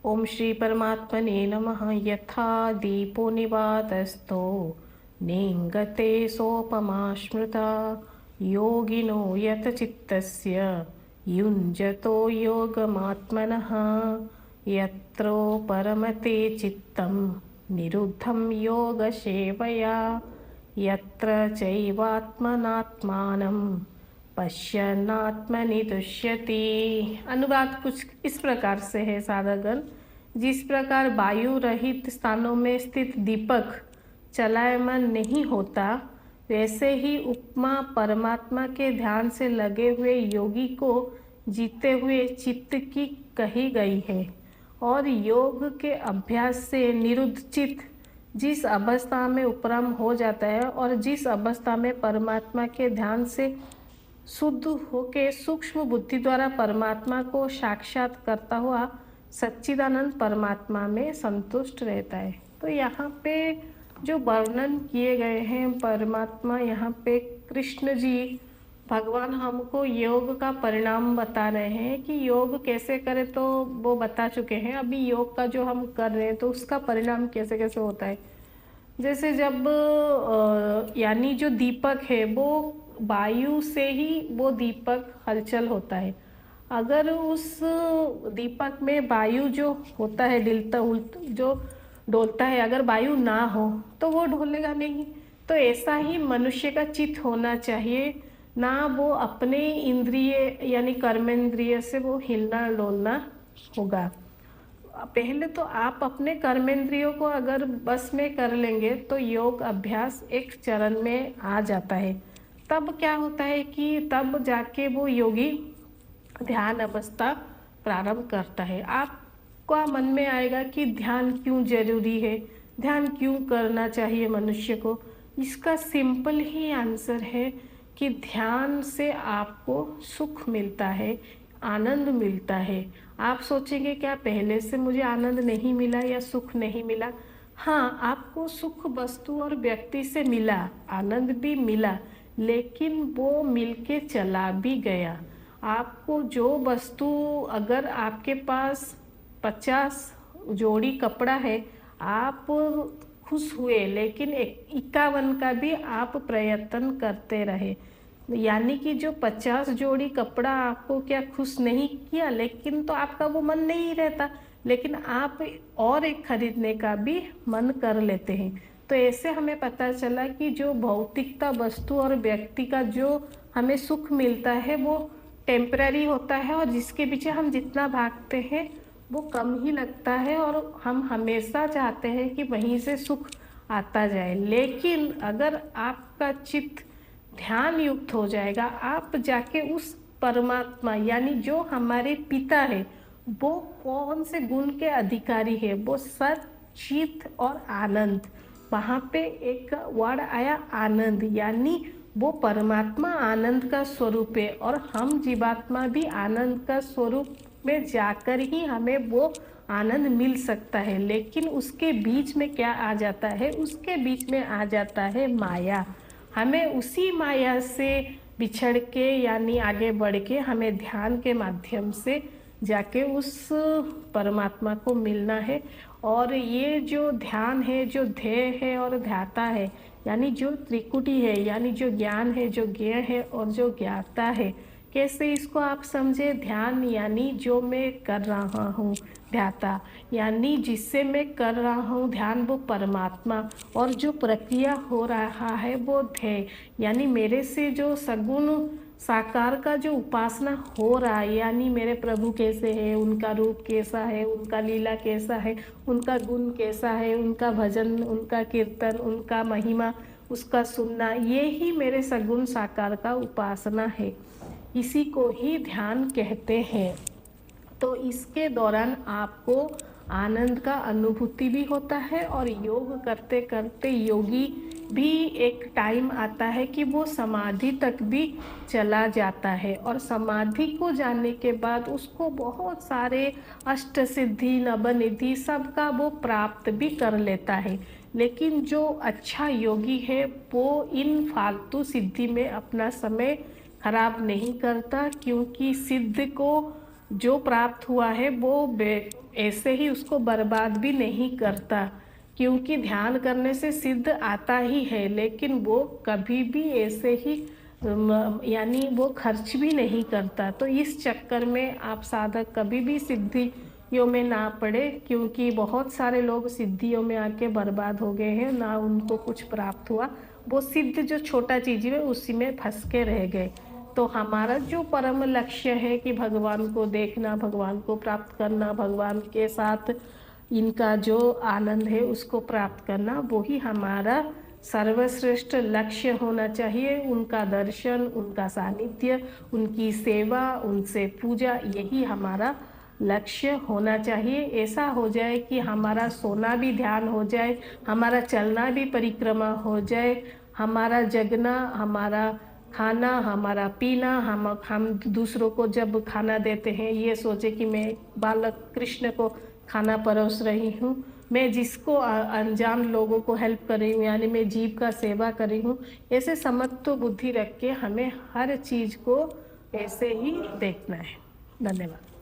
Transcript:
ओम श्री परमात्मने नमः। यथा दीपो निवातस्थो नेङ्गते सोपमा स्मृता योगिनो यतचित्तस्य युञ्जतो योगमात्मनः यत्रो परमते चित्तं निरुद्धं योगसेवया यत्र चैवात्मनात्मानं पश्यन्नात्मनि तुष्यति। अनुवाद कुछ इस प्रकार से है साधकगण। जिस प्रकार वायु रहित स्थानों में स्थित दीपक चलायमान नहीं होता, वैसे ही उपमा परमात्मा के ध्यान से लगे हुए योगी को जीते हुए चित्त की कही गई है। और योग के अभ्यास से निरुद्ध चित्त जिस अवस्था में उपरम हो जाता है और जिस अवस्था में परमात्मा के ध्यान से शुद्ध होके सूक्ष्म बुद्धि द्वारा परमात्मा को साक्षात करता हुआ सच्चिदानंद परमात्मा में संतुष्ट रहता है। तो यहाँ पे जो वर्णन किए गए हैं परमात्मा, यहाँ पे कृष्ण जी भगवान हमको योग का परिणाम बता रहे हैं कि योग कैसे करें, तो वो बता चुके हैं। अभी योग का जो हम कर रहे हैं तो उसका परिणाम कैसे कैसे होता है। जैसे जब यानी जो दीपक है वो वायु से ही वो दीपक हलचल होता है। अगर उस दीपक में वायु जो होता है जो डोलता है, अगर वायु ना हो तो वो डोलेगा नहीं। तो ऐसा ही मनुष्य का चित्त होना चाहिए, ना वो अपने इंद्रिय यानी कर्मेंद्रिय से वो हिलना डोलना होगा। पहले तो आप अपने कर्मेंद्रियों को अगर बस में कर लेंगे तो योग अभ्यास एक चरण में आ जाता है। तब क्या होता है कि तब जाके वो योगी ध्यान अवस्था प्रारंभ करता है। आपका मन में आएगा कि ध्यान क्यों जरूरी है, ध्यान क्यों करना चाहिए मनुष्य को। इसका सिंपल ही आंसर है कि ध्यान से आपको सुख मिलता है, आनंद मिलता है। आप सोचेंगे क्या पहले से मुझे आनंद नहीं मिला या सुख नहीं मिला? हाँ, आपको सुख वस्तु और व्यक्ति से मिला, आनंद भी मिला, लेकिन वो मिलके चला भी गया। आपको जो वस्तु, अगर आपके पास 50 जोड़ी कपड़ा है, आप खुश हुए, लेकिन 51 का भी आप प्रयत्न करते रहे, यानी कि जो 50 जोड़ी कपड़ा आपको क्या खुश नहीं किया, लेकिन तो आपका वो मन नहीं रहता, लेकिन आप और एक खरीदने का भी मन कर लेते हैं। तो ऐसे हमें पता चला कि जो भौतिकता वस्तु और व्यक्ति का जो हमें सुख मिलता है वो टेम्पररी होता है, और जिसके पीछे हम जितना भागते हैं वो कम ही लगता है, और हम हमेशा चाहते हैं कि वहीं से सुख आता जाए। लेकिन अगर आपका चित्त ध्यान युक्त हो जाएगा, आप जाके उस परमात्मा यानी जो हमारे पिता है, वो कौन से गुण के अधिकारी है, वो सत चित और आनंद, वहाँ पे एक वर्ड आया आनंद, यानी वो परमात्मा आनंद का स्वरूप है और हम जीवात्मा भी आनंद का स्वरूप में जाकर ही हमें वो आनंद मिल सकता है। लेकिन उसके बीच में क्या आ जाता है? उसके बीच में आ जाता है माया। हमें उसी माया से बिछड़ के यानी आगे बढ़ के हमें ध्यान के माध्यम से जाके उस परमात्मा को मिलना है। और ये जो ध्यान है, जो ध्येय है और ध्याता है, यानी जो त्रिकुटी है, यानी जो ज्ञान है, जो ज्ञेय है और जो ज्ञाता है, कैसे इसको आप समझे? ध्यान यानी जो मैं कर रहा हूँ, ध्याता यानी जिससे मैं कर रहा हूँ ध्यान वो परमात्मा, और जो प्रक्रिया हो रहा है वो ध्येय, यानी मेरे से जो सगुण साकार का जो उपासना हो रहा है, यानी मेरे प्रभु कैसे है, उनका रूप कैसा है, उनका लीला कैसा है, उनका गुण कैसा है, उनका भजन, उनका कीर्तन, उनका महिमा, उसका सुनना, ये ही मेरे सगुण साकार का उपासना है। इसी को ही ध्यान कहते हैं। तो इसके दौरान आपको आनंद का अनुभूति भी होता है, और योग करते करते योगी भी एक टाइम आता है कि वो समाधि तक भी चला जाता है, और समाधि को जाने के बाद उसको बहुत सारे अष्ट सिद्धि नवनिधि सबका वो प्राप्त भी कर लेता है। लेकिन जो अच्छा योगी है वो इन फालतू सिद्धि में अपना समय खराब नहीं करता, क्योंकि सिद्ध को जो प्राप्त हुआ है वो ऐसे ही उसको बर्बाद भी नहीं करता, क्योंकि ध्यान करने से सिद्ध आता ही है, लेकिन वो कभी भी ऐसे ही यानी वो खर्च भी नहीं करता। तो इस चक्कर में आप साधक कभी भी सिद्धियों में ना पड़े, क्योंकि बहुत सारे लोग सिद्धियों में आके बर्बाद हो गए हैं, ना उनको कुछ प्राप्त हुआ। वो सिद्ध जो छोटा चीज़ है उसी में फंस के रह गए। तो हमारा जो परम लक्ष्य है कि भगवान को देखना, भगवान को प्राप्त करना, भगवान के साथ इनका जो आनंद है उसको प्राप्त करना, वो ही हमारा सर्वश्रेष्ठ लक्ष्य होना चाहिए। उनका दर्शन, उनका सानिध्य, उनकी सेवा, उनसे पूजा, यही हमारा लक्ष्य होना चाहिए। ऐसा हो जाए कि हमारा सोना भी ध्यान हो जाए, हमारा चलना भी परिक्रमा हो जाए, हमारा जगना, हमारा खाना, हमारा पीना, हम दूसरों को जब खाना देते हैं ये सोचे कि मैं बालक कृष्ण को खाना परोस रही हूँ, मैं जिसको अनजान लोगों को हेल्प कर रही हूँ, यानी मैं जीव का सेवा कर रही हूँ। ऐसे समत्व बुद्धि रख के हमें हर चीज़ को ऐसे ही देखना है। धन्यवाद।